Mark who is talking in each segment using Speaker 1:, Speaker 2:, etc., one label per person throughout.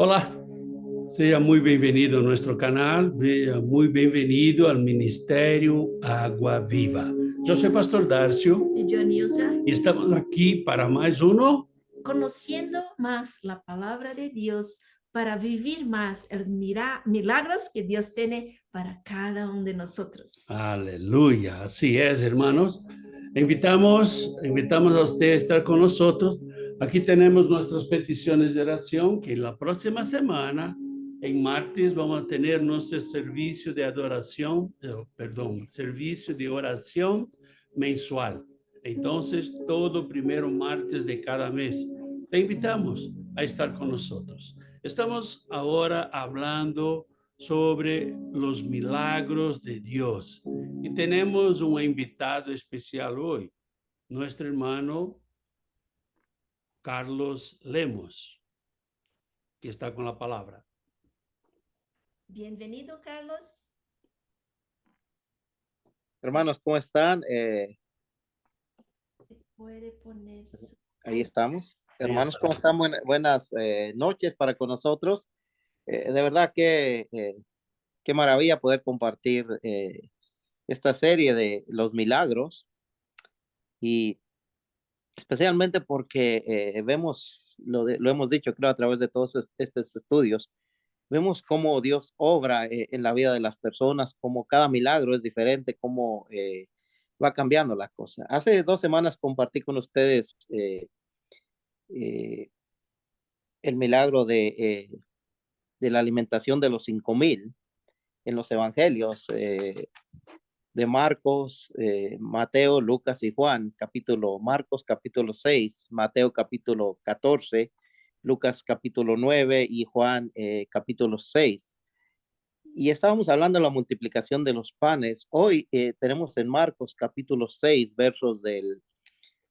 Speaker 1: Olá, seja muito bem-vindo a nosso canal, seja muito bem-vindo ao Ministério Água Viva. Eu sou o pastor Darcio
Speaker 2: Y yo, Nilsa,
Speaker 1: e estamos aqui para mais um
Speaker 2: conociendo más la palabra de Dios para vivir más el milagros que Dios tiene para cada uno de nosotros.
Speaker 1: Aleluya, así es, hermanos. Invitamos a usted a estar con nosotros. Aquí tenemos nuestras peticiones de oración, que la próxima semana, en martes, vamos a tener nuestro servicio de adoración, perdón, servicio de oración mensual. Entonces, todo primero martes de cada mes. Te invitamos a estar con nosotros. Estamos ahora hablando sobre los milagros de Dios. Y tenemos un invitado especial hoy, nuestro hermano Carlos Lemos, que está con la palabra.
Speaker 2: Bienvenido, Carlos.
Speaker 3: Hermanos, ¿cómo están?
Speaker 2: Puede poner
Speaker 3: Ahí estamos.
Speaker 1: Ahí
Speaker 3: Hermanos,
Speaker 1: está.
Speaker 3: ¿cómo están? Buenas noches para con nosotros. De verdad que qué maravilla poder compartir esta serie de los milagros y especialmente porque vemos, lo hemos dicho creo a través de todos estos estudios, vemos cómo Dios obra en la vida de las personas, cómo cada milagro es diferente, cómo va cambiando la cosa. Hace 2 semanas compartí con ustedes eh, el milagro de la alimentación de los 5,000 en los evangelios de Marcos, Mateo, Lucas y Juan, Marcos capítulo 6, Mateo capítulo 14, Lucas capítulo 9 y Juan capítulo 6. Y estábamos hablando de la multiplicación de los panes. Hoy tenemos en Marcos capítulo 6, versos del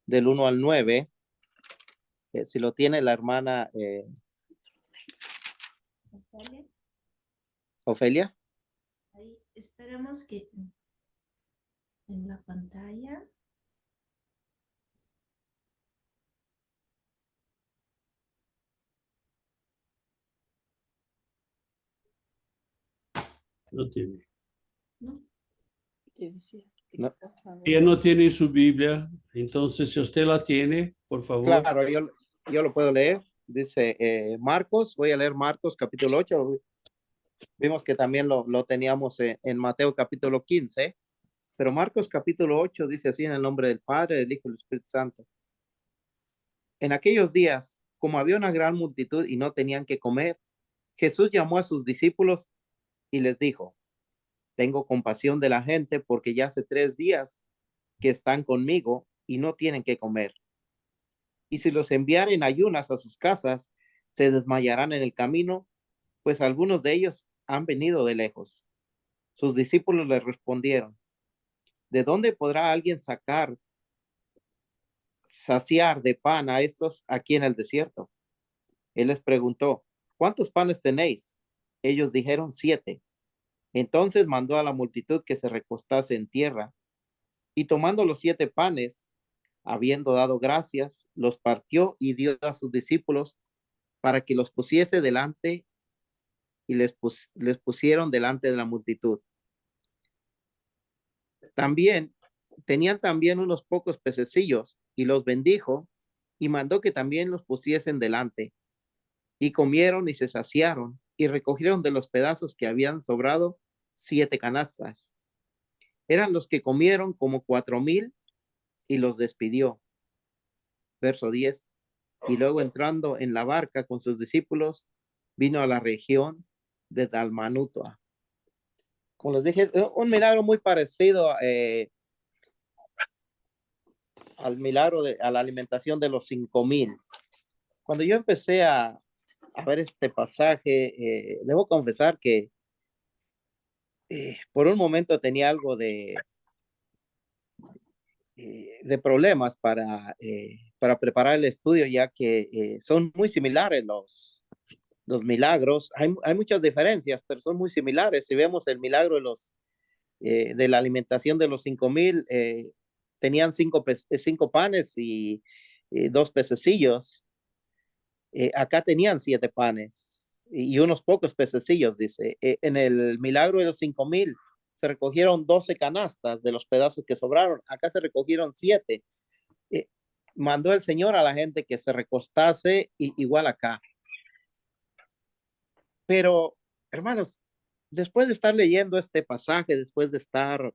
Speaker 3: 1 al 9. Si lo tiene la hermana Ofelia.
Speaker 2: ahí. Esperemos que en la pantalla.
Speaker 1: No tiene.
Speaker 2: ¿No?
Speaker 3: No,
Speaker 1: Ella no tiene su Biblia, entonces si usted la tiene, por favor.
Speaker 3: claro, yo lo puedo leer. Dice Marcos, voy a leer Marcos capítulo 8. Vimos que también lo teníamos en Mateo capítulo 15, pero Marcos capítulo 8 dice así en el nombre del Padre, del Hijo y del Espíritu Santo. En aquellos días, como había una gran multitud y no tenían que comer, Jesús llamó a sus discípulos y les dijo, tengo compasión de la gente porque ya hace 3 días que están conmigo y no tienen que comer. Y si los enviaren ayunas a sus casas, se desmayarán en el camino, pues algunos de ellos han venido de lejos. Sus discípulos le respondieron, ¿de dónde podrá alguien saciar de pan a estos aquí en el desierto? Él les preguntó, ¿cuántos panes tenéis? Ellos dijeron 7. Entonces mandó a la multitud que se recostase en tierra, y tomando los 7 panes, habiendo dado gracias, los partió y dio a sus discípulos para que los pusiese delante, y les pusieron delante de la multitud. También tenían también unos pocos pececillos, y los bendijo, y mandó que también los pusiesen delante. Y comieron y se saciaron, y recogieron de los pedazos que habían sobrado 7 canastas. Eran los que comieron como 4,000, y los despidió. Verso 10. Y luego entrando en la barca con sus discípulos, vino a la región de Dalmanuta. Como les dije, es un milagro muy parecido al milagro a la alimentación de los 5,000. Cuando yo empecé a ver este pasaje, debo confesar que por un momento tenía algo de problemas para preparar el estudio, ya que son muy similares los milagros. Hay muchas diferencias, pero son muy similares. Si vemos el milagro de la alimentación de los 5,000, tenían 5 panes y 2 pececillos. Acá tenían 7 panes y unos pocos pececillos, dice. En el milagro de los 5,000 se recogieron 12 canastas de los pedazos que sobraron. Acá se recogieron 7. Mandó el Señor a la gente que se recostase igual acá. Pero, hermanos, después de estar leyendo este pasaje, después de estar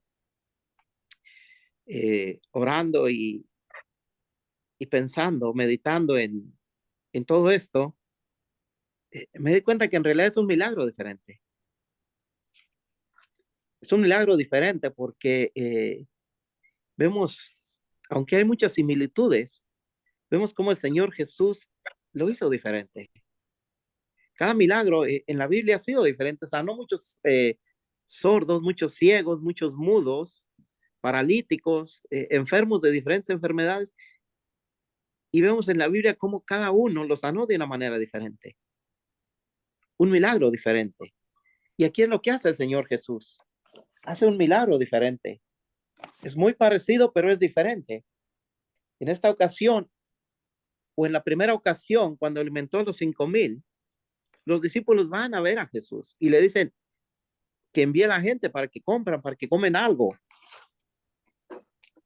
Speaker 3: orando y pensando, meditando en todo esto, me di cuenta que en realidad es un milagro diferente. Es un milagro diferente porque vemos, aunque hay muchas similitudes, vemos cómo el Señor Jesús lo hizo diferente. Cada milagro en la Biblia ha sido diferente. Sanó muchos sordos, muchos ciegos, muchos mudos, paralíticos, enfermos de diferentes enfermedades. Y vemos en la Biblia cómo cada uno lo sanó de una manera diferente. Un milagro diferente. Y aquí es lo que hace el Señor Jesús. Hace un milagro diferente. Es muy parecido, pero es diferente. En esta ocasión, o en la primera ocasión, cuando alimentó a los 5,000, los discípulos van a ver a Jesús y le dicen que envíe a la gente para que compren, para que comen algo.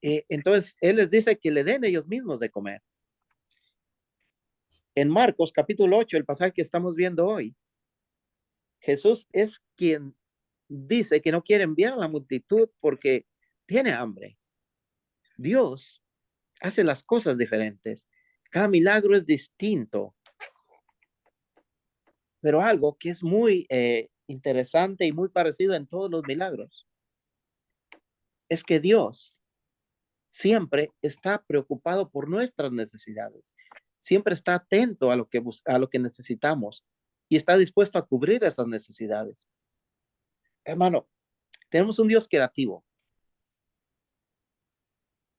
Speaker 3: Entonces, Él les dice que le den ellos mismos de comer. En Marcos capítulo 8, el pasaje que estamos viendo hoy, Jesús es quien dice que no quiere enviar a la multitud porque tiene hambre. Dios hace las cosas diferentes. Cada milagro es distinto. Pero algo que es muy interesante y muy parecido en todos los milagros es que Dios siempre está preocupado por nuestras necesidades. Siempre está atento a lo que necesitamos y está dispuesto a cubrir esas necesidades. Hermano, tenemos un Dios creativo.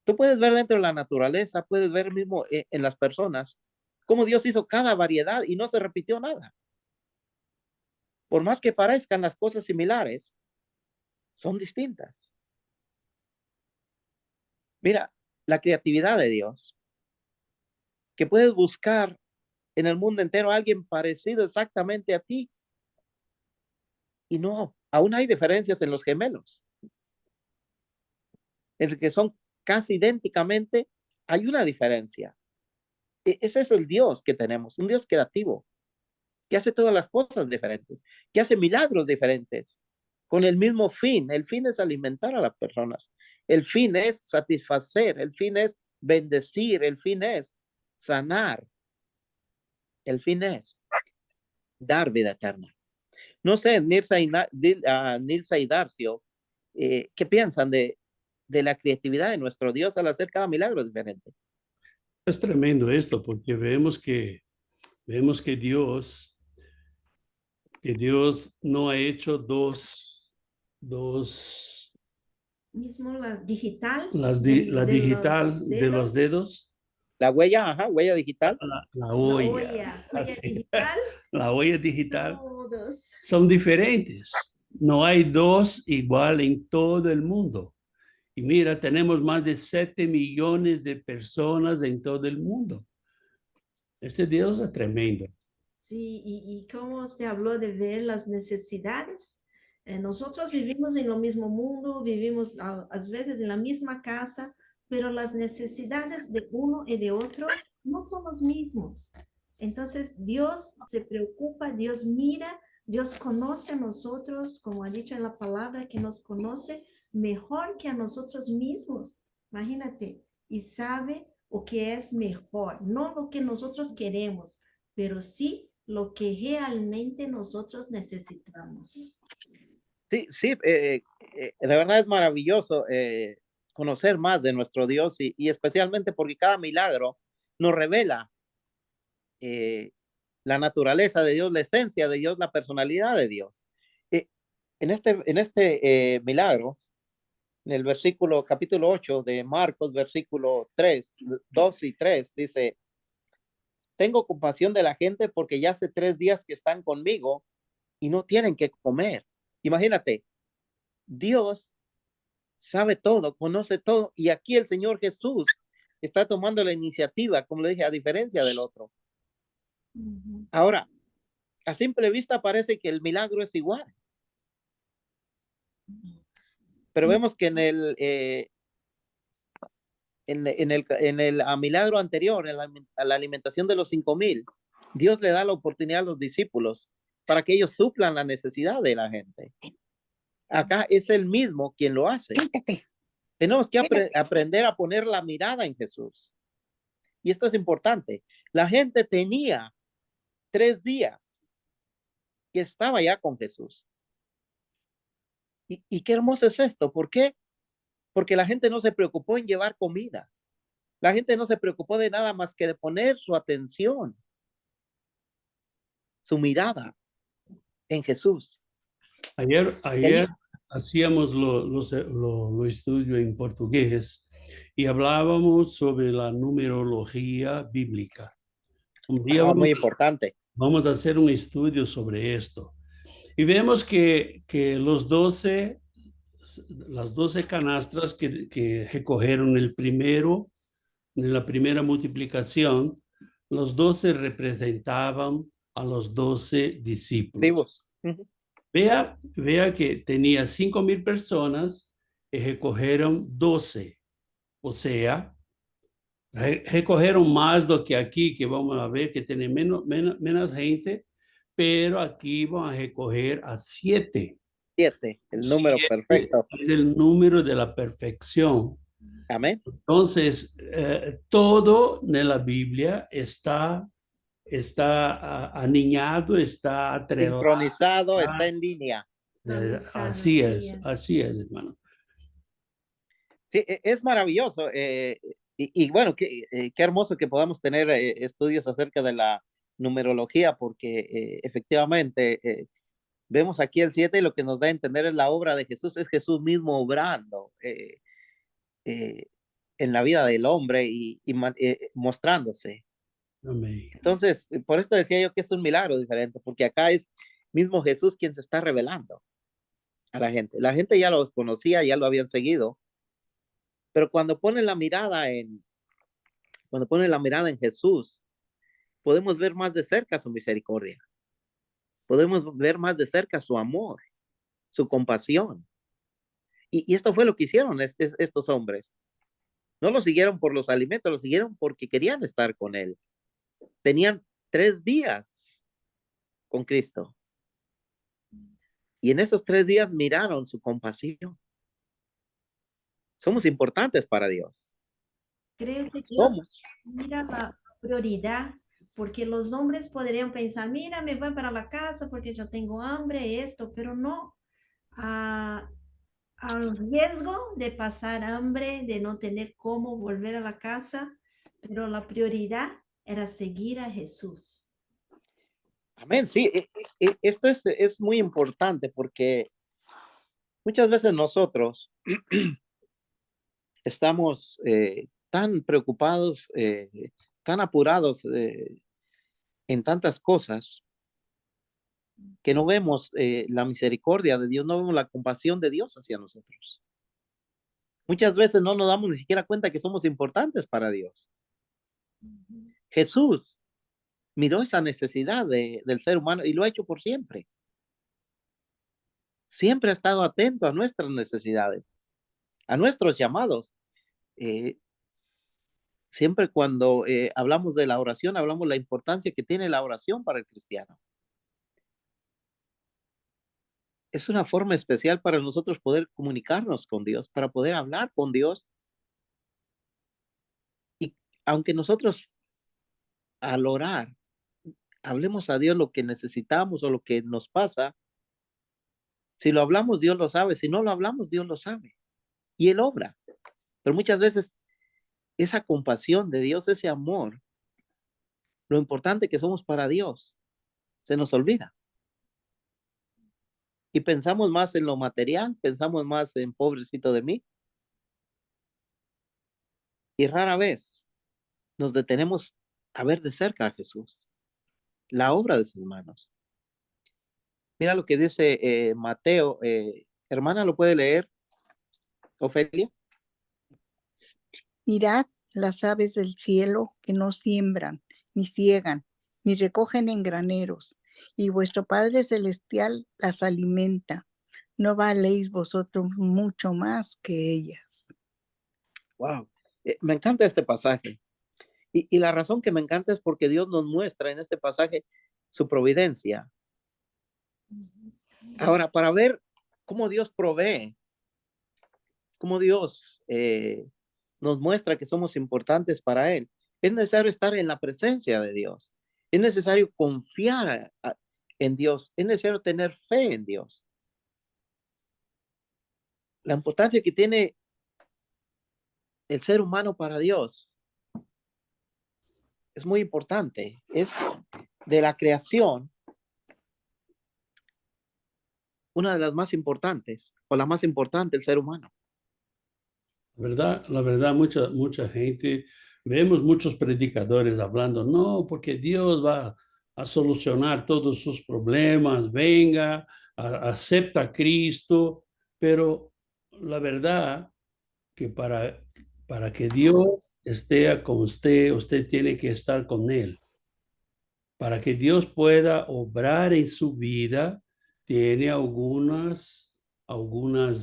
Speaker 3: Tú puedes ver dentro de la naturaleza, puedes ver mismo en las personas, cómo Dios hizo cada variedad y no se repitió nada. Por más que parezcan las cosas similares, son distintas. Mira, la creatividad de Dios, que puedes buscar en el mundo entero a alguien parecido exactamente a ti. Y no, aún hay diferencias en los gemelos. En el que son casi idénticamente, hay una diferencia. Ese es el Dios que tenemos, un Dios creativo, que hace todas las cosas diferentes, que hace milagros diferentes, con el mismo fin. El fin es alimentar a las personas. El fin es satisfacer, el fin es bendecir, el fin es sanar. El fin es dar vida eterna. No sé, Nilsa y Darcio, ¿qué piensan de la creatividad de nuestro Dios al hacer cada milagro diferente?
Speaker 1: Es tremendo esto porque vemos que Dios no ha hecho dos
Speaker 2: Mismo la digital.
Speaker 1: la digital de los dedos,
Speaker 3: La huella, huella digital.
Speaker 1: la
Speaker 2: Huella
Speaker 1: huella, así.
Speaker 2: digital.
Speaker 1: La huella digital
Speaker 2: Todos.
Speaker 1: son diferentes. No hay dos igual en todo el mundo. Y mira, tenemos más de 7 millones de personas en todo el mundo. Este Dios es tremendo.
Speaker 2: Sí, y como usted habló de ver las necesidades, nosotros vivimos en lo mismo mundo, vivimos a veces en la misma casa, pero las necesidades de uno y de otro no son los mismos. Entonces, Dios se preocupa, Dios mira, Dios conoce a nosotros, como ha dicho en la palabra, que nos conoce mejor que a nosotros mismos. Imagínate, y sabe o que es mejor, no lo que nosotros queremos, pero sí lo que realmente nosotros necesitamos.
Speaker 3: Sí, de verdad es maravilloso conocer más de nuestro Dios y especialmente porque cada milagro nos revela la naturaleza de Dios, la esencia de Dios, la personalidad de Dios. En este milagro, en el versículo capítulo 8 de Marcos, versículo 3, 2 y 3, dice: tengo compasión de la gente porque ya hace 3 días que están conmigo y no tienen que comer. Imagínate, Dios sabe todo, conoce todo, y aquí el Señor Jesús está tomando la iniciativa, como le dije, a diferencia del otro. Ahora, A simple vista parece que el milagro es igual. Pero vemos que en el milagro anterior, a la alimentación de los 5,000, Dios le da la oportunidad a los discípulos para que ellos suplan la necesidad de la gente. Acá es el mismo quien lo hace. Tenemos que aprender a poner la mirada en Jesús. Y esto es importante. La gente tenía 3 días que estaba ya con Jesús. Y qué hermoso es esto. ¿Por qué? Porque la gente no se preocupó en llevar comida. La gente no se preocupó de nada más que de poner su atención, su mirada en Jesús.
Speaker 1: Ayer hacíamos lo estudio en portugués y hablábamos sobre la numerología bíblica. Un día
Speaker 3: Muy importante.
Speaker 1: vamos a hacer un estudio sobre esto. Y vemos que las 12 canastras que recogieron en la primera multiplicación, los 12 representaban a los 12 discípulos. Vea que tenía 5,000 personas y recogieron 12. O sea, recogieron más do que aquí, que vamos a ver que tiene menos gente, pero aquí van a recoger a 7.
Speaker 3: 7, el número perfecto.
Speaker 1: Es el número de la perfección.
Speaker 3: Amén.
Speaker 1: Entonces, todo en la Biblia está aniñado, está atrelado.
Speaker 3: Sincronizado, está en línea.
Speaker 1: Así es, hermano.
Speaker 3: Sí, es maravilloso. Y bueno, qué hermoso que podamos tener estudios acerca de la numerología, porque efectivamente vemos aquí el 7 y lo que nos da a entender es la obra de Jesús, es Jesús mismo obrando en la vida del hombre y mostrándose.
Speaker 1: Amén.
Speaker 3: Entonces, por esto decía yo que es un milagro diferente, porque acá es mismo Jesús quien se está revelando a la gente. La gente ya los conocía, ya lo habían seguido, pero cuando ponen la mirada en Jesús, podemos ver más de cerca su misericordia. Podemos ver más de cerca su amor, su compasión. Y esto fue lo que hicieron estos hombres. No lo siguieron por los alimentos, lo siguieron porque querían estar con él. Tenían 3 días con Cristo. Y en esos 3 días miraron su compasión. Somos importantes para Dios.
Speaker 2: Creo que Dios
Speaker 3: Somos.
Speaker 2: mira la prioridad, porque los hombres podrían pensar, mira, me voy para la casa porque yo tengo hambre, esto, pero no. Al riesgo de pasar hambre, de no tener cómo volver a la casa, pero la prioridad era seguir a Jesús.
Speaker 3: Amén, sí, esto es muy importante porque muchas veces nosotros estamos tan preocupados, tan apurados en tantas cosas que no vemos la misericordia de Dios, no vemos la compasión de Dios hacia nosotros. Muchas veces no nos damos ni siquiera cuenta que somos importantes para Dios. Jesús miró esa necesidad del ser humano y lo ha hecho por siempre. Siempre ha estado atento a nuestras necesidades, a nuestros llamados. Siempre cuando hablamos de la oración, hablamos de la importancia que tiene la oración para el cristiano. Es una forma especial para nosotros poder comunicarnos con Dios, para poder hablar con Dios. Y aunque nosotros al orar hablemos a Dios lo que necesitamos o lo que nos pasa, si lo hablamos, Dios lo sabe. Si no lo hablamos, Dios lo sabe. Y Él obra. Pero muchas veces esa compasión de Dios, ese amor, lo importante que somos para Dios, se nos olvida. Y pensamos más en lo material, pensamos más en pobrecito de mí. Y rara vez nos detenemos a ver de cerca a Jesús, la obra de sus manos. Mira lo que dice Mateo. Hermana, ¿lo puede leer, Ofelia?
Speaker 4: Mirad las aves del cielo que no siembran, ni ciegan, ni recogen en graneros, y vuestro Padre Celestial las alimenta. ¿No valéis vosotros mucho más que ellas?
Speaker 3: Wow. Me encanta este pasaje. Y la razón que me encanta es porque Dios nos muestra en este pasaje su providencia. Ahora, para ver cómo Dios provee, cómo Dios nos muestra que somos importantes para Él, es necesario estar en la presencia de Dios. Es necesario confiar en Dios. Es necesario tener fe en Dios. La importancia que tiene el ser humano para Dios es muy importante. Es de la creación una de las más importantes, o la más importante, el ser humano.
Speaker 1: La verdad, mucha gente, vemos muchos predicadores hablando, no, porque Dios va a solucionar todos sus problemas, venga, acepta a Cristo, pero la verdad que para que Dios esté con usted, usted tiene que estar con Él. Para que Dios pueda obrar en su vida, tiene algunas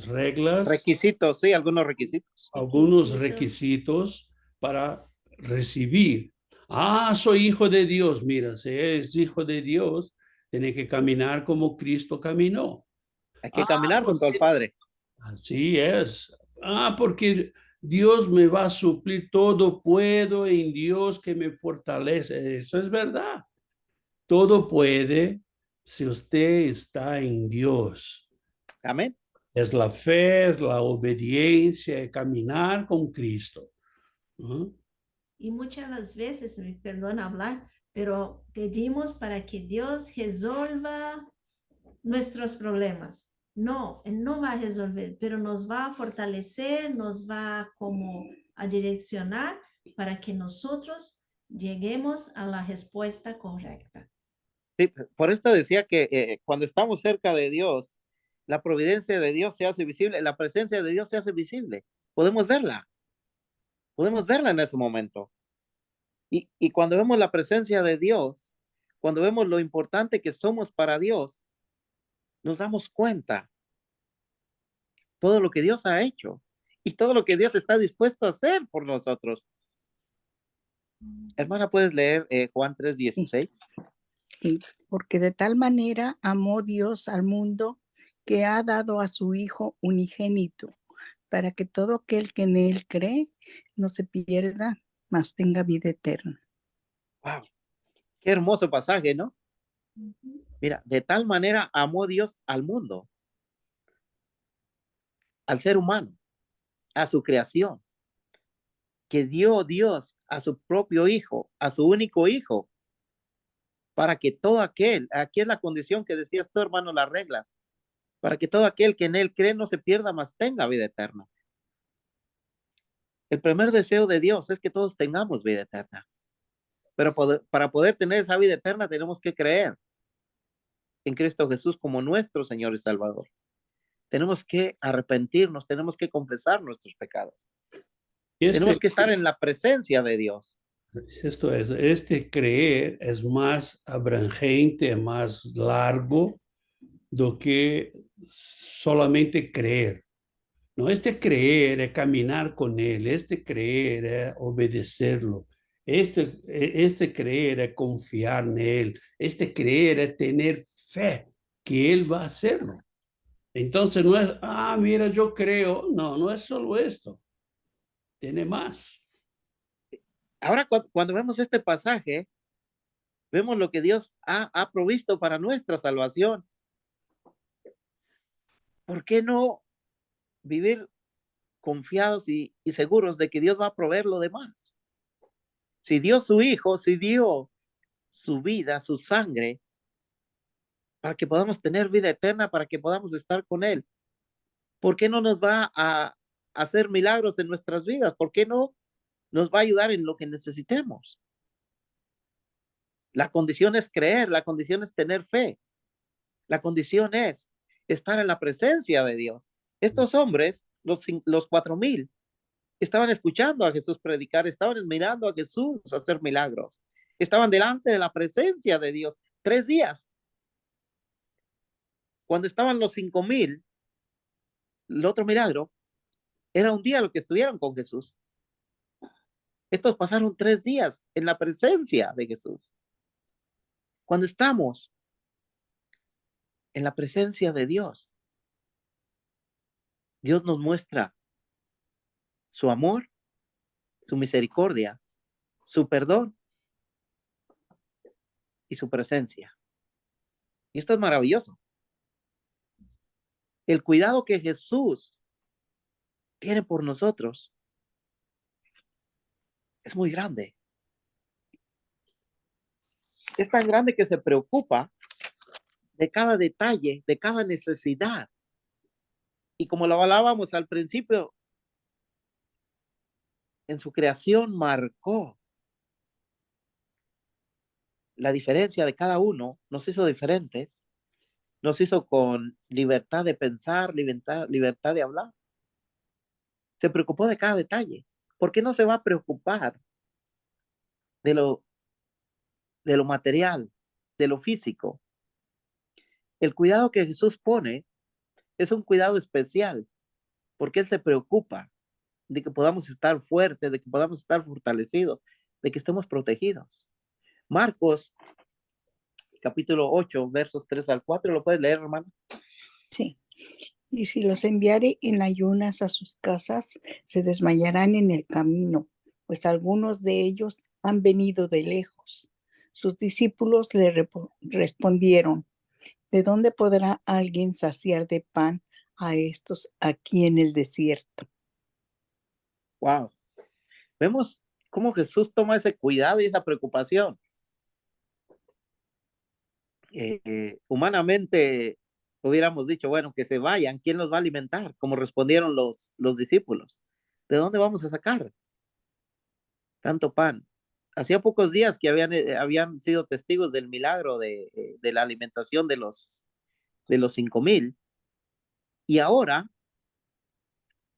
Speaker 1: reglas,
Speaker 3: Requisitos, sí, algunos requisitos.
Speaker 1: algunos requisitos para recibir. Ah, soy hijo de Dios. Mira, si es hijo de Dios, tiene que caminar como Cristo caminó.
Speaker 3: Hay que caminar junto al Padre.
Speaker 1: Así es. Ah, porque Dios me va a suplir todo, puedo en Dios que me fortalece. Eso es verdad. Todo puede si usted está en Dios.
Speaker 3: Amén.
Speaker 1: Es la fe, es la obediencia, caminar con Cristo. ¿No?
Speaker 2: Y muchas las veces, me perdona hablar, pero pedimos para que Dios resuelva nuestros problemas. No, Él no va a resolver, pero nos va a fortalecer, nos va como a direccionar para que nosotros lleguemos a la respuesta correcta.
Speaker 3: Sí, por esto decía que cuando estamos cerca de Dios, la providencia de Dios se hace visible, la presencia de Dios se hace visible. Podemos verla en ese momento. Y cuando vemos la presencia de Dios, cuando vemos lo importante que somos para Dios, nos damos cuenta todo lo que Dios ha hecho y todo lo que Dios está dispuesto a hacer por nosotros. Hermana, ¿puedes leer Juan 3:16?
Speaker 4: Sí, porque de tal manera amó Dios al mundo que ha dado a su Hijo unigénito, para que todo aquel que en Él cree no se pierda, mas tenga vida eterna.
Speaker 3: Wow, qué hermoso pasaje, ¿no? Mira, de tal manera amó Dios al mundo, al ser humano, a su creación, que dio Dios a su propio Hijo, a su único Hijo, para que todo aquel, aquí es la condición que decías tú, hermano, las reglas, para que todo aquel que en Él cree no se pierda, mas tenga vida eterna. El primer deseo de Dios es que todos tengamos vida eterna. Pero para poder tener esa vida eterna tenemos que creer en Cristo Jesús como nuestro Señor y Salvador. Tenemos que arrepentirnos, tenemos que confesar nuestros pecados. Tenemos que estar en la presencia de Dios.
Speaker 1: Esto es, este creer es más abrangente, más largo do que solamente creer. No, este creer es caminar con Él, este creer es obedecerlo, este creer es confiar en Él, este creer es tener fe que Él va a hacerlo. Entonces no es, mira, yo creo, no es solo esto, tiene más.
Speaker 3: Ahora, cuando vemos este pasaje, vemos lo que Dios ha provisto para nuestra salvación. ¿Por qué no vivir confiados y seguros de que Dios va a proveer lo demás? Si dio su Hijo, si dio su vida, su sangre, para que podamos tener vida eterna, para que podamos estar con Él, ¿por qué no nos va a hacer milagros en nuestras vidas? ¿Por qué no nos va a ayudar en lo que necesitemos? La condición es creer, la condición es tener fe, la condición es estar en la presencia de Dios. Estos hombres, los 4,000, estaban escuchando a Jesús predicar, estaban mirando a Jesús hacer milagros, estaban delante de la presencia de Dios 3 días. Cuando estaban los 5,000, el otro milagro, era un día lo que estuvieron con Jesús. Estos pasaron 3 días en la presencia de Jesús. Cuando estamos en la presencia de Dios, Dios nos muestra su amor, su misericordia, su perdón y su presencia. Y esto es maravilloso. El cuidado que Jesús tiene por nosotros es muy grande. Es tan grande que se preocupa de cada detalle, de cada necesidad. Y como lo hablábamos al principio, en su creación marcó la diferencia de cada uno, nos hizo diferentes, nos hizo con libertad de pensar, libertad de hablar. Se preocupó de cada detalle. ¿Por qué no se va a preocupar de lo material, de lo físico? El cuidado que Jesús pone es un cuidado especial, porque Él se preocupa de que podamos estar fuertes, de que podamos estar fortalecidos, de que estemos protegidos. Marcos, capítulo 8, versos 3 al 4, ¿lo puedes leer, hermano?
Speaker 4: Sí. Y si los enviare en ayunas a sus casas, se desmayarán en el camino, pues algunos de ellos han venido de lejos. Sus discípulos le respondieron, ¿de dónde podrá alguien saciar de pan a estos aquí en el desierto?
Speaker 3: Wow. Vemos cómo Jesús toma ese cuidado y esa preocupación. Humanamente hubiéramos dicho, bueno, que se vayan, ¿quién los va a alimentar? Como respondieron los discípulos. ¿De dónde vamos a sacar tanto pan? Hacía pocos días que habían sido testigos del milagro de la alimentación de los 5,000, y ahora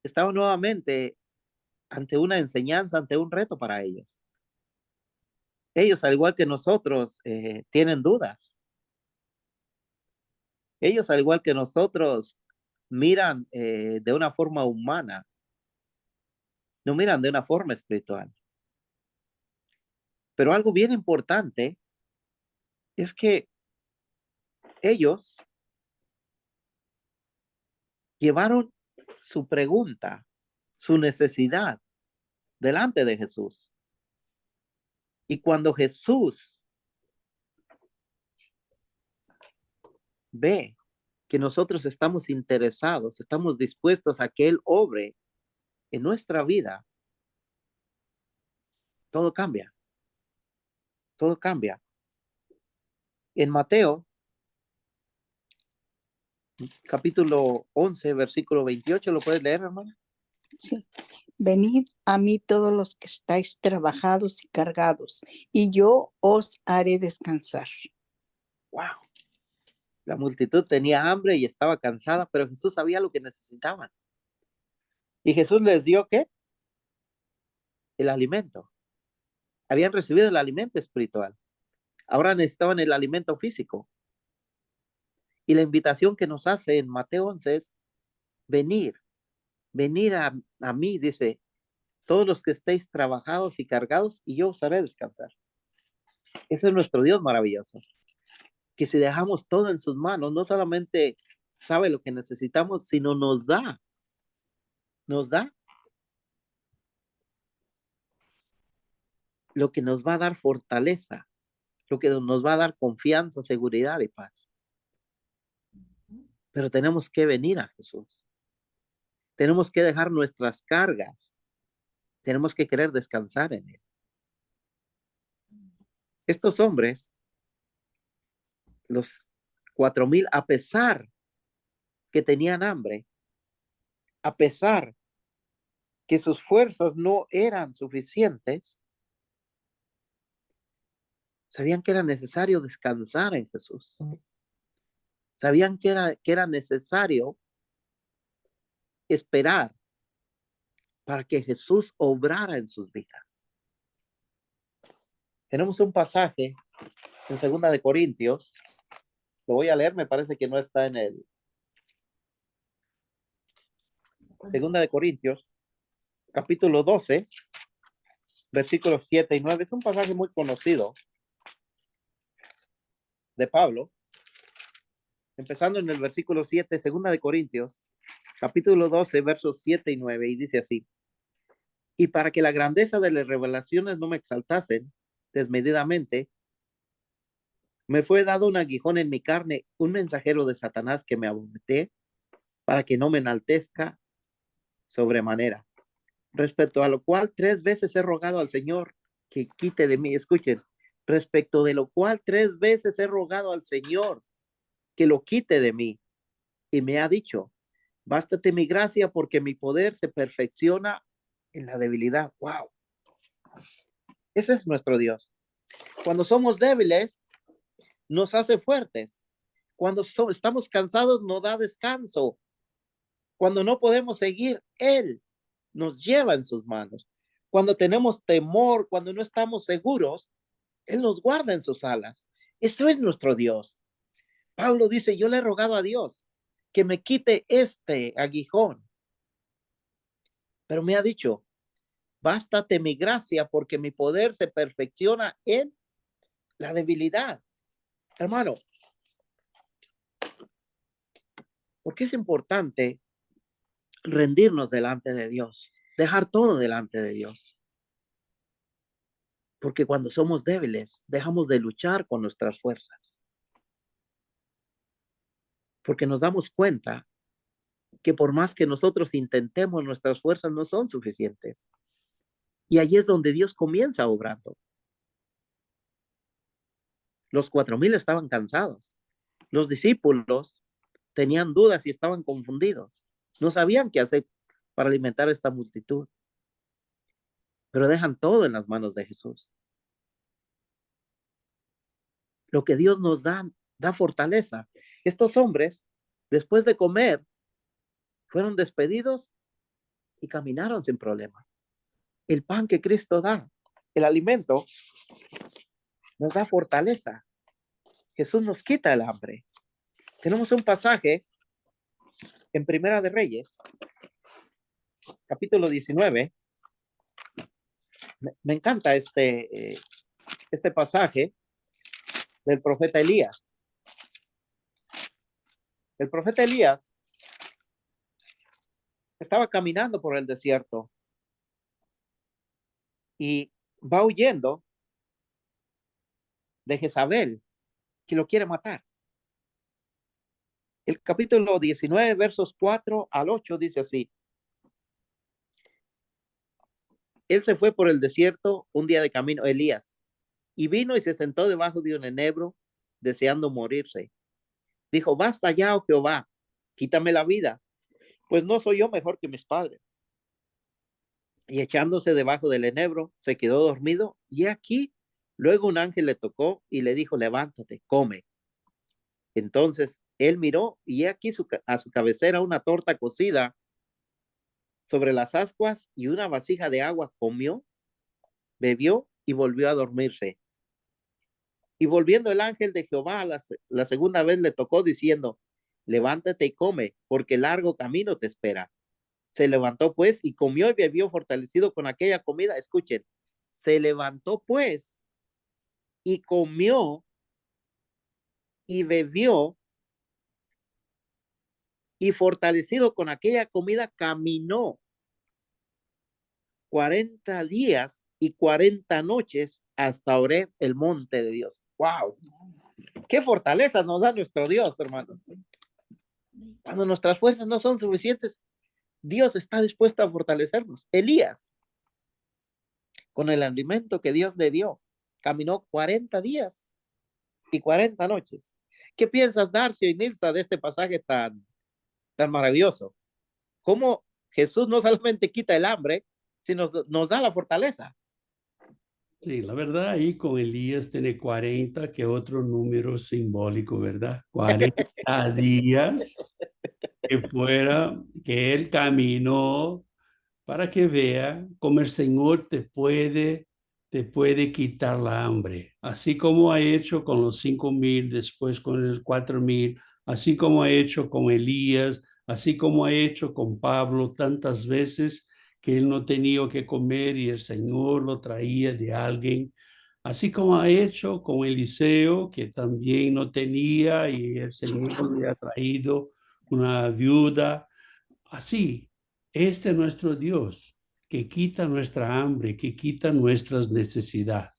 Speaker 3: estaban nuevamente ante una enseñanza, ante un reto para ellos. Ellos, al igual que nosotros, tienen dudas. Ellos, al igual que nosotros, miran de una forma humana, no miran de una forma espiritual. Pero algo bien importante es que ellos llevaron su pregunta, su necesidad delante de Jesús. Y cuando Jesús ve que nosotros estamos interesados, estamos dispuestos a que Él obre en nuestra vida, todo cambia. Todo cambia. En Mateo, capítulo 11, versículo 28, ¿lo puedes leer, hermana?
Speaker 4: Sí. Venid a mí todos los que estáis trabajados y cargados, y yo os haré descansar.
Speaker 3: Wow. La multitud tenía hambre y estaba cansada, pero Jesús sabía lo que necesitaban. Y Jesús les dio, ¿qué? El alimento. Habían recibido el alimento espiritual. Ahora necesitaban el alimento físico. Y la invitación que nos hace en Mateo 11 es venir a mí, dice, todos los que estéis trabajados y cargados, y yo os haré descansar. Ese es nuestro Dios maravilloso, que si dejamos todo en sus manos, no solamente sabe lo que necesitamos, sino nos da lo que nos va a dar fortaleza, lo que nos va a dar confianza, seguridad y paz. Pero tenemos que venir a Jesús. Tenemos que dejar nuestras cargas. Tenemos que querer descansar en Él. Estos hombres, los 4,000, a pesar que tenían hambre, a pesar que sus fuerzas no eran suficientes, sabían que era necesario descansar en Jesús. Sabían que era necesario esperar para que Jesús obrara en sus vidas. Tenemos un pasaje en 2 de Corintios, lo voy a leer, me parece que no está en el Segunda de Corintios, capítulo 12, versículos 7 y 9. Es un pasaje muy conocido de Pablo, empezando en el versículo 7, Segunda de Corintios, capítulo 12, versos 7 y 9, y dice así: y para que la grandeza de las revelaciones no me exaltasen desmedidamente, me fue dado un aguijón en mi carne, un mensajero de Satanás que me abomete, para que no me enaltezca sobremanera. Respecto a lo cual 3 veces he rogado al Señor que quite de mí. Escuchen, respecto de lo cual 3 veces he rogado al Señor que lo quite de mí. Y me ha dicho: bástate mi gracia, porque mi poder se perfecciona en la debilidad. Wow. Ese es nuestro Dios. Cuando somos débiles, nos hace fuertes. Cuando estamos cansados, nos da descanso. Cuando no podemos seguir, Él nos lleva en sus manos. Cuando tenemos temor, cuando no estamos seguros, Él nos guarda en sus alas. Eso es nuestro Dios. Pablo dice: yo le he rogado a Dios que me quite este aguijón, pero me ha dicho: bástate mi gracia, porque mi poder se perfecciona en la debilidad. Hermano, ¿por qué es importante rendirnos delante de Dios? Dejar todo delante de Dios. Porque cuando somos débiles, dejamos de luchar con nuestras fuerzas. Porque nos damos cuenta que por más que nosotros intentemos, nuestras fuerzas no son suficientes. Y allí es donde Dios comienza obrando. Los 4,000 estaban cansados. Los discípulos tenían dudas y estaban confundidos. No sabían qué hacer para alimentar a esta multitud. Pero dejan todo en las manos de Jesús. Lo que Dios nos da fortaleza. Estos hombres, después de comer, fueron despedidos y caminaron sin problema. El pan que Cristo da, el alimento, nos da fortaleza. Jesús nos quita el hambre. Tenemos un pasaje en Primera de Reyes, capítulo 19. Me encanta este pasaje del profeta Elías. El profeta Elías estaba caminando por el desierto y va huyendo de Jezabel, que lo quiere matar. El capítulo 19, versos 4 al 8 dice así: él se fue por el desierto un día de camino, Elías, y vino y se sentó debajo de un enebro, deseando morirse. Dijo: basta ya, oh Jehová, quítame la vida, pues no soy yo mejor que mis padres. Y echándose debajo del enebro, se quedó dormido, y aquí luego un ángel le tocó y le dijo: levántate, come. Entonces él miró, y aquí a su cabecera una torta cocida sobre las ascuas y una vasija de agua. Comió, bebió y volvió a dormirse. Y volviendo el ángel de Jehová la segunda vez le tocó, diciendo: levántate y come, porque largo camino te espera. Se levantó pues y comió y bebió, fortalecido con aquella comida. Escuchen, se levantó pues y comió y bebió, y fortalecido con aquella comida, caminó 40 días y 40 noches hasta Horeb, el monte de Dios. ¡Wow! ¡Qué fortaleza nos da nuestro Dios, hermanos! Cuando nuestras fuerzas no son suficientes, Dios está dispuesto a fortalecernos. Elías, con el alimento que Dios le dio, caminó 40 días y 40 noches. ¿Qué piensas, Darcio y Nilsa, de este pasaje tan maravilloso? ¿Cómo Jesús no solamente quita el hambre, sino nos da la fortaleza?
Speaker 1: Sí, la verdad ahí con Elías tiene 40, que otro número simbólico, ¿verdad? 40 días que él caminó, para que vea cómo el Señor te puede te puede quitar la hambre, así como ha hecho con los 5,000, después con los 4,000, así como ha hecho con Elías, así como ha hecho con Pablo tantas veces que él no tenía que comer y el Señor lo traía de alguien, así como ha hecho con Eliseo, que también no tenía y el Señor le ha traído una viuda. Así, este es nuestro Dios, que quita nuestra hambre, que quita nuestras necesidades.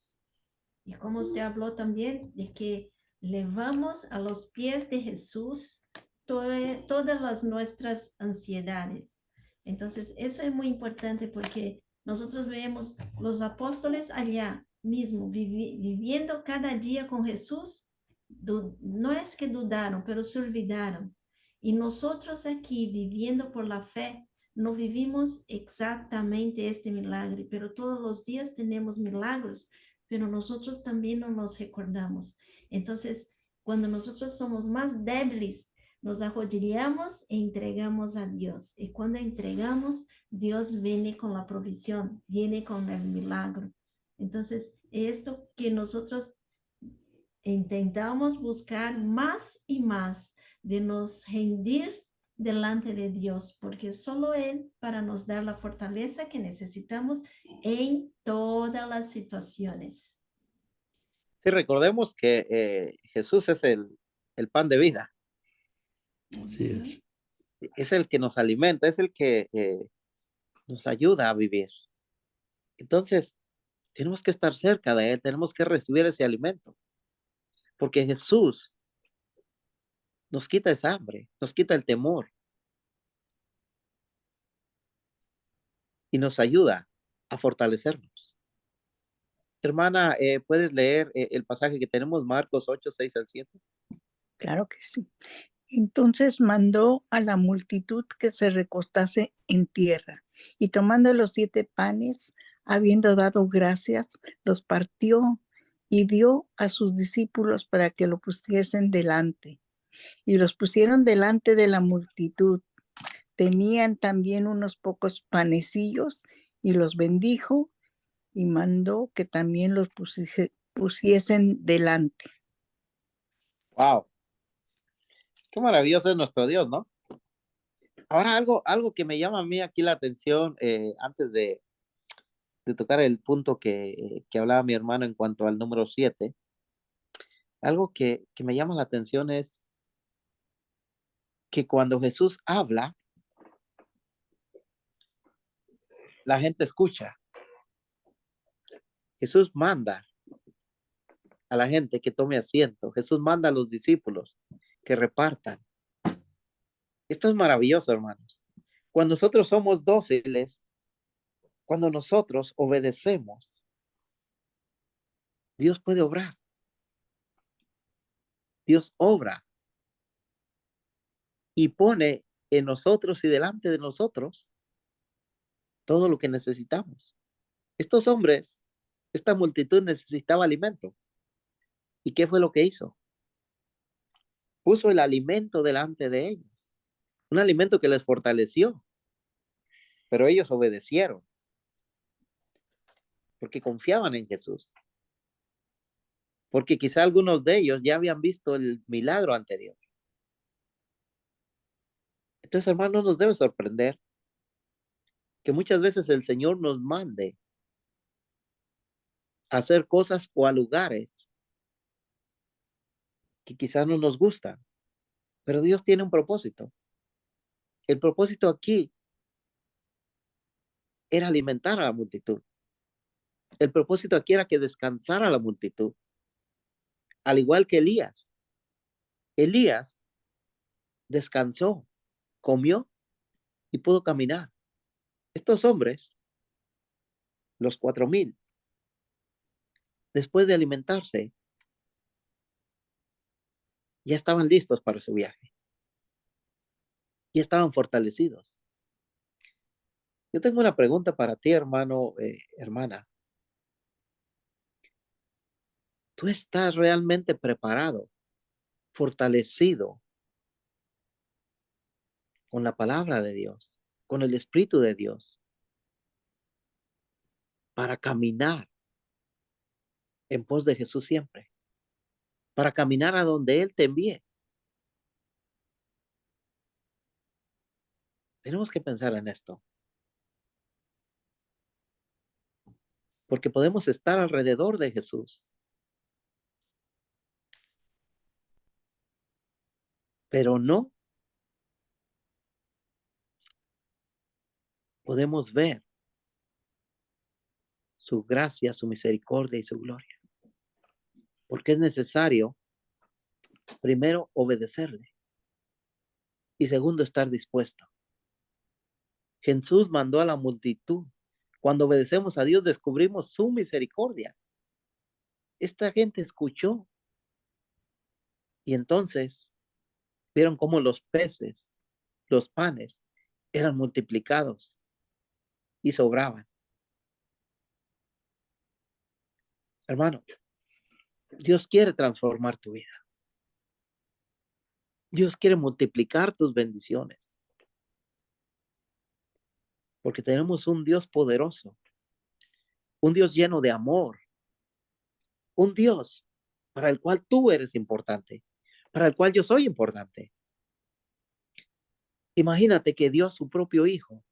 Speaker 2: Y como usted habló también de que levamos a los pies de Jesús todas las nuestras ansiedades. Entonces, eso es muy importante porque nosotros vemos los apóstoles allá mismo viviendo cada día con Jesús. No es que dudaron, pero se olvidaron. Y nosotros aquí viviendo por la fe, no vivimos exactamente este milagro, pero todos los días tenemos milagros, pero nosotros también no nos recordamos. Entonces, cuando nosotros somos más débiles, nos arrodillamos e entregamos a Dios. Y cuando entregamos, Dios viene con la provisión, viene con el milagro. Entonces, esto que nosotros intentamos buscar más y más de nos rendir delante de Dios, porque solo Él para nos dar la fortaleza que necesitamos en todas las situaciones.
Speaker 3: Sí, recordemos que Jesús es el pan de vida,
Speaker 1: Así es.
Speaker 3: es el que nos alimenta, es el que nos ayuda a vivir. Entonces, tenemos que estar cerca de Él, tenemos que recibir ese alimento, porque Jesús nos quita esa hambre, nos quita el temor y nos ayuda a fortalecernos. Hermana, ¿puedes leer el pasaje que tenemos, Marcos 8, 6 al 7?
Speaker 4: Claro que sí. Entonces mandó a la multitud que se recostase en tierra, y tomando los 7 panes, habiendo dado gracias, los partió y dio a sus discípulos para que lo pusiesen delante. Y los pusieron delante de la multitud. Tenían también unos pocos panecillos, y los bendijo y mandó que también los pusiesen delante.
Speaker 3: Wow, qué maravilloso es nuestro Dios, ¿no? Ahora algo que me llama a mí aquí la atención, antes de tocar el punto que hablaba mi hermano en cuanto al número 7, algo que me llama la atención es que cuando Jesús habla, la gente escucha. Jesús manda a la gente que tome asiento. Jesús manda a los discípulos que repartan. Esto es maravilloso, hermanos. Cuando nosotros somos dóciles, cuando nosotros obedecemos, Dios puede obrar. Dios obra y pone en nosotros y delante de nosotros todo lo que necesitamos. Estos hombres, esta multitud necesitaba alimento. ¿Y qué fue lo que hizo? Puso el alimento delante de ellos, un alimento que les fortaleció, pero ellos obedecieron porque confiaban en Jesús, porque quizá algunos de ellos ya habían visto el milagro anterior. Entonces, hermano, no nos debe sorprender que muchas veces el Señor nos mande a hacer cosas o a lugares que quizás no nos gustan, pero Dios tiene un propósito. El propósito aquí era alimentar a la multitud. El propósito aquí era que descansara la multitud, al igual que Elías. Elías descansó, comió y pudo caminar. Estos hombres, los 4,000, después de alimentarse, ya estaban listos para su viaje. Ya estaban fortalecidos. Yo tengo una pregunta para ti, hermano, hermana. ¿Tú estás realmente preparado, fortalecido con la palabra de Dios, con el Espíritu de Dios, para caminar en pos de Jesús siempre, para caminar a donde Él te envíe. Tenemos que pensar en esto, porque podemos estar alrededor de Jesús, pero no podemos ver su gracia, su misericordia y su gloria, porque es necesario, primero, obedecerle y segundo, estar dispuesto. Jesús mandó a la multitud. Cuando obedecemos a Dios, descubrimos su misericordia. Esta gente escuchó y entonces vieron cómo los peces, los panes, eran multiplicados y sobraban. Hermano, Dios quiere transformar tu vida. Dios quiere multiplicar tus bendiciones. Porque tenemos un Dios poderoso, un Dios lleno de amor, un Dios para el cual tú eres importante, para el cual yo soy importante. Imagínate que dio a su propio hijo,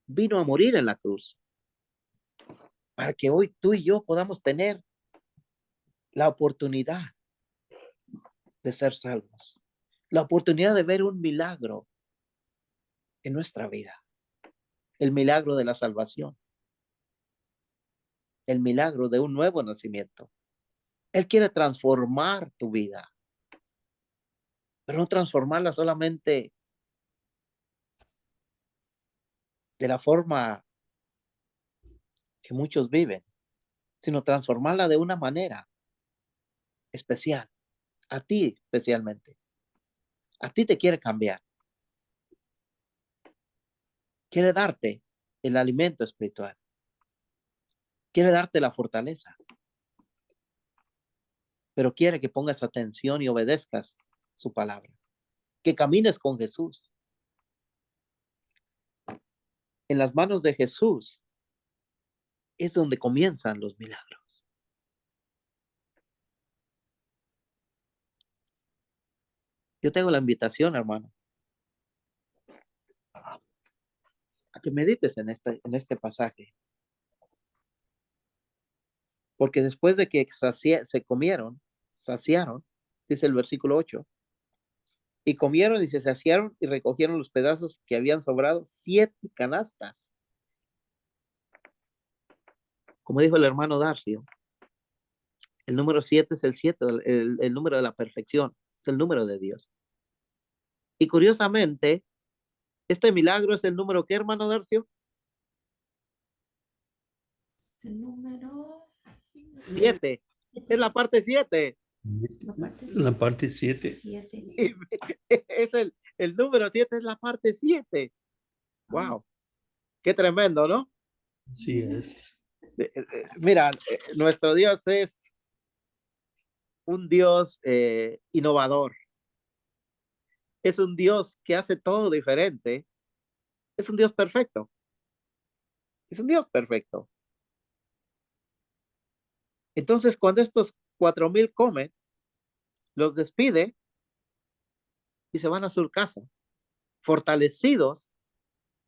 Speaker 3: vino a morir en la cruz, para que hoy tú y yo podamos tener la oportunidad de ser salvos, la oportunidad de ver un milagro en nuestra vida, el milagro de la salvación, el milagro de un nuevo nacimiento. Él quiere transformar tu vida, pero no transformarla solamente de la forma que muchos viven, sino transformarla de una manera especial, a ti especialmente. A ti te quiere cambiar. Quiere darte el alimento espiritual. Quiere darte la fortaleza. Pero quiere que pongas atención y obedezcas su palabra. Que camines con Jesús. En las manos de Jesús es donde comienzan los milagros. Yo tengo la invitación, hermano, a que medites en este pasaje. Porque después de que se comieron, saciaron, dice el versículo 8, y comieron y se saciaron y recogieron los pedazos que habían sobrado, 7 canastas. Como dijo el hermano Darcio, el número 7 es el número de la perfección, es el número de Dios. Y curiosamente, este milagro es el número, ¿qué, hermano Darcio?
Speaker 2: El número
Speaker 3: 7. Es la parte 7.
Speaker 1: La parte 7.
Speaker 2: 7.
Speaker 3: Es el número 7, es la parte 7. Wow. Qué tremendo, ¿no?
Speaker 1: Sí es.
Speaker 3: Mira, nuestro Dios es un Dios innovador. Es un Dios que hace todo diferente. Es un Dios perfecto. Es un Dios perfecto. Entonces, cuando estos 4,000 comen, los despide y se van a su casa, fortalecidos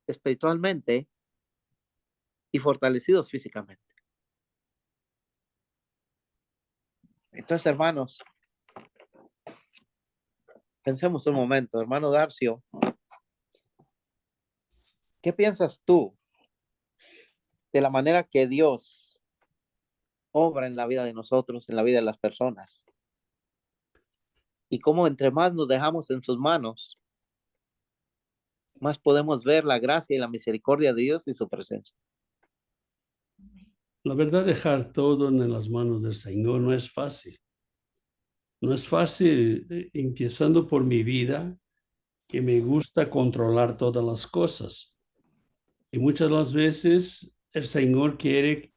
Speaker 3: espiritualmente y fortalecidos físicamente. Entonces, hermanos, pensemos un momento, hermano Darcio, ¿qué piensas tú de la manera que Dios obra en la vida de nosotros, en la vida de las personas? Y cómo entre más nos dejamos en sus manos, más podemos ver la gracia y la misericordia de Dios y su presencia.
Speaker 1: La verdad, dejar todo en las manos del Señor no es fácil. No es fácil, empezando por mi vida, que me gusta controlar todas las cosas. Y muchas de las veces el Señor quiere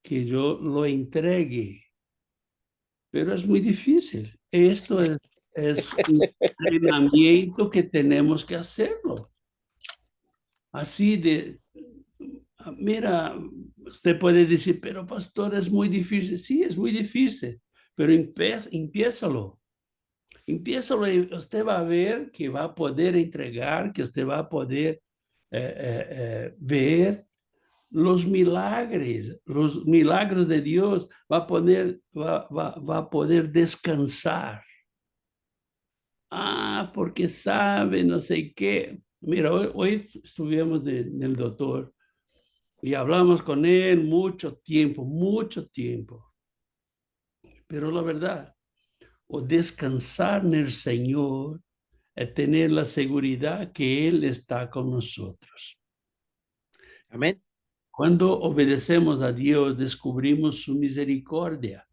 Speaker 1: que yo lo entregue, pero es muy difícil. Esto es un entrenamiento que tenemos que hacerlo. Así Mira, usted puede decir, pero pastor, es muy difícil. Sí, es muy difícil, pero empiézalo. Empiézalo y usted va a ver que va a poder entregar, que usted va a poder ver los milagros de Dios, va a poder descansar. Ah, porque sabe, no sé qué. Mira, hoy estuvimos del doctor y hablamos con él mucho tiempo, mucho tiempo. Pero la verdad, o descansar en el Señor es tener la seguridad que Él está con nosotros.
Speaker 3: Amén.
Speaker 1: Cuando obedecemos a Dios, descubrimos su misericordia.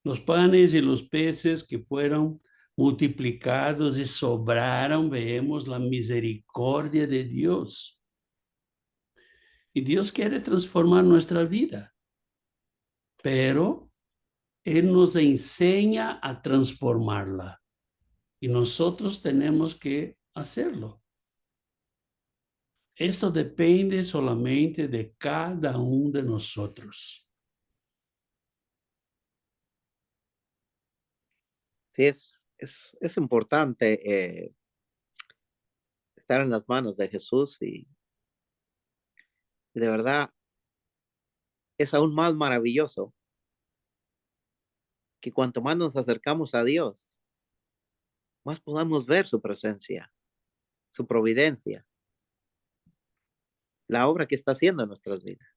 Speaker 1: Los panes y los peces que fueron multiplicados y sobraron, vemos la misericordia de Dios. Y Dios quiere transformar nuestra vida, pero Él nos enseña a transformarla y nosotros tenemos que hacerlo. Esto depende solamente de cada uno de nosotros.
Speaker 3: Sí, es importante estar en las manos de Jesús y de verdad es aún más maravilloso que cuanto más nos acercamos a Dios, más podamos ver su presencia, su providencia, la obra que está haciendo en nuestras vidas.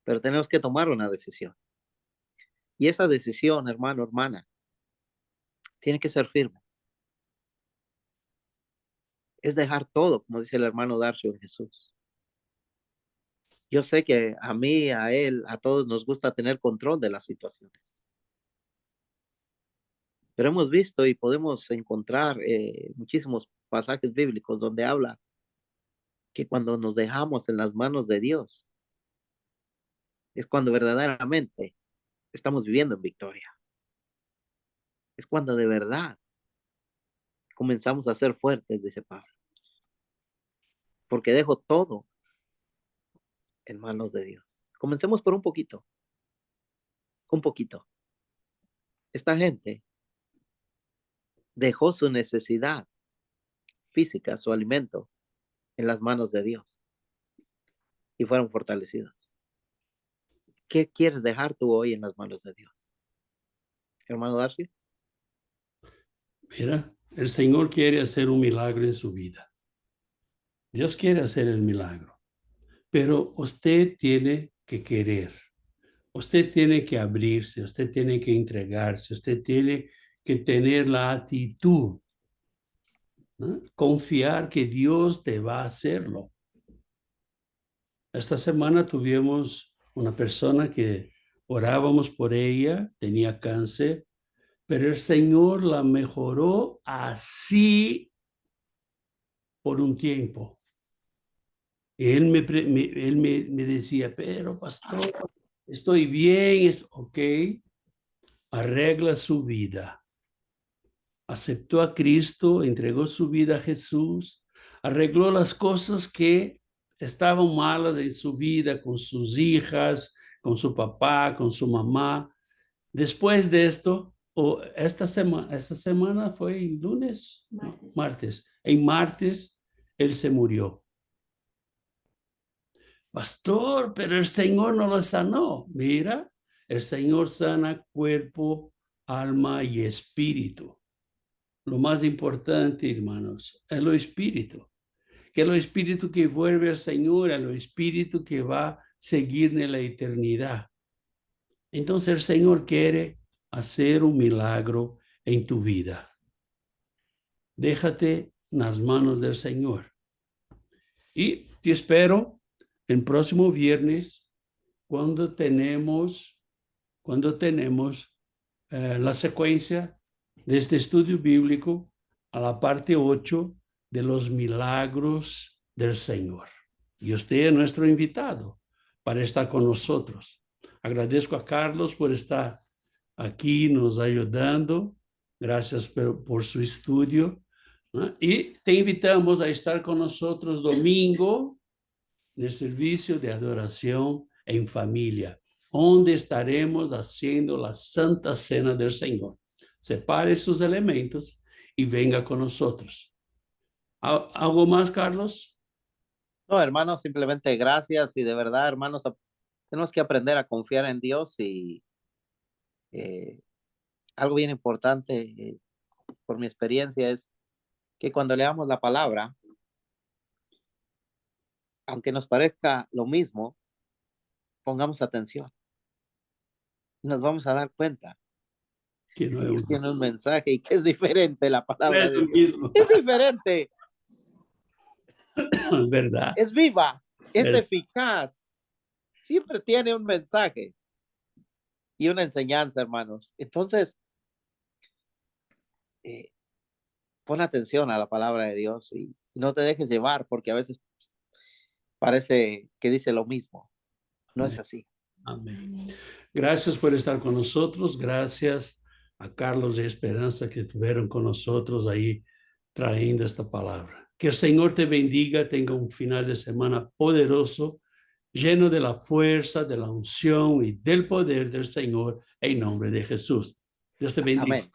Speaker 3: Pero tenemos que tomar una decisión. Y esa decisión, hermano, hermana, tiene que ser firme. Es dejar todo, como dice el hermano Darcio en Jesús. Yo sé que a mí, a él, a todos nos gusta tener control de las situaciones. Pero hemos visto y podemos encontrar muchísimos pasajes bíblicos donde habla que cuando nos dejamos en las manos de Dios, es cuando verdaderamente estamos viviendo en victoria. Es cuando de verdad comenzamos a ser fuertes, dice Pablo. Porque dejo todo en manos de Dios. Comencemos por un poquito. Un poquito. Esta gente dejó su necesidad física, su alimento, en las manos de Dios y fueron fortalecidos. ¿Qué quieres dejar tú hoy en las manos de Dios? Hermano Darcy.
Speaker 1: Mira, el Señor quiere hacer un milagro en su vida. Dios quiere hacer el milagro, pero usted tiene que querer. Usted tiene que abrirse, usted tiene que entregarse, usted tiene que tener la actitud, ¿no? Confiar que Dios te va a hacerlo. Esta semana tuvimos una persona que orábamos por ella, tenía cáncer, pero el Señor la mejoró así por un tiempo. Él me decía, pero pastor, estoy bien, ok, arregla su vida. Aceptó a Cristo, entregó su vida a Jesús, arregló las cosas que estaban malas en su vida, con sus hijas, con su papá, con su mamá. Después de esto, esta semana fue el lunes, martes. En martes, él se murió. Pastor, pero el Señor no lo sanó. Mira, el Señor sana cuerpo, alma y espíritu. Lo más importante, hermanos, es lo espíritu. Que es lo espíritu que vuelve al Señor, es lo espíritu que va a seguir en la eternidad. Entonces el Señor quiere hacer un milagro en tu vida. Déjate en las manos del Señor. Y te espero el próximo viernes cuando tenemos la secuencia de este estudio bíblico a la parte 8 de los milagros del Señor. Y usted es nuestro invitado para estar con nosotros. Agradezco a Carlos por estar aquí nos ayudando. Gracias por su estudio. ¿no? Y te invitamos a estar con nosotros domingo en el servicio de adoración en familia, donde estaremos haciendo la Santa Cena del Señor. Separe sus elementos y venga con nosotros. ¿Algo más, Carlos?
Speaker 3: No, hermanos, simplemente gracias y de verdad, hermanos, tenemos que aprender a confiar en Dios y algo bien importante por mi experiencia es que cuando leamos la palabra, aunque nos parezca lo mismo, pongamos atención y nos vamos a dar cuenta
Speaker 1: Que no
Speaker 3: que Dios
Speaker 1: es,
Speaker 3: tiene un mensaje y que es diferente la
Speaker 1: no
Speaker 3: palabra
Speaker 1: es
Speaker 3: de
Speaker 1: lo
Speaker 3: Dios.
Speaker 1: mismo,
Speaker 3: Es diferente,
Speaker 1: ¿verdad?
Speaker 3: es viva, es
Speaker 1: ¿Verdad?
Speaker 3: eficaz, siempre tiene un mensaje y una enseñanza, hermanos. Entonces, pon atención a la palabra de Dios y no te dejes llevar porque a veces parece que dice lo mismo. No es así.
Speaker 1: Amén.
Speaker 2: Amén.
Speaker 1: Gracias por estar con nosotros. Gracias a Carlos y Esperanza que estuvieron con nosotros ahí trayendo esta palabra. Que el Señor te bendiga, tenga un final de semana poderoso, lleno de la fuerza, de la unción y del poder del Señor en nombre de Jesús. Dios te bendiga.
Speaker 3: Amén.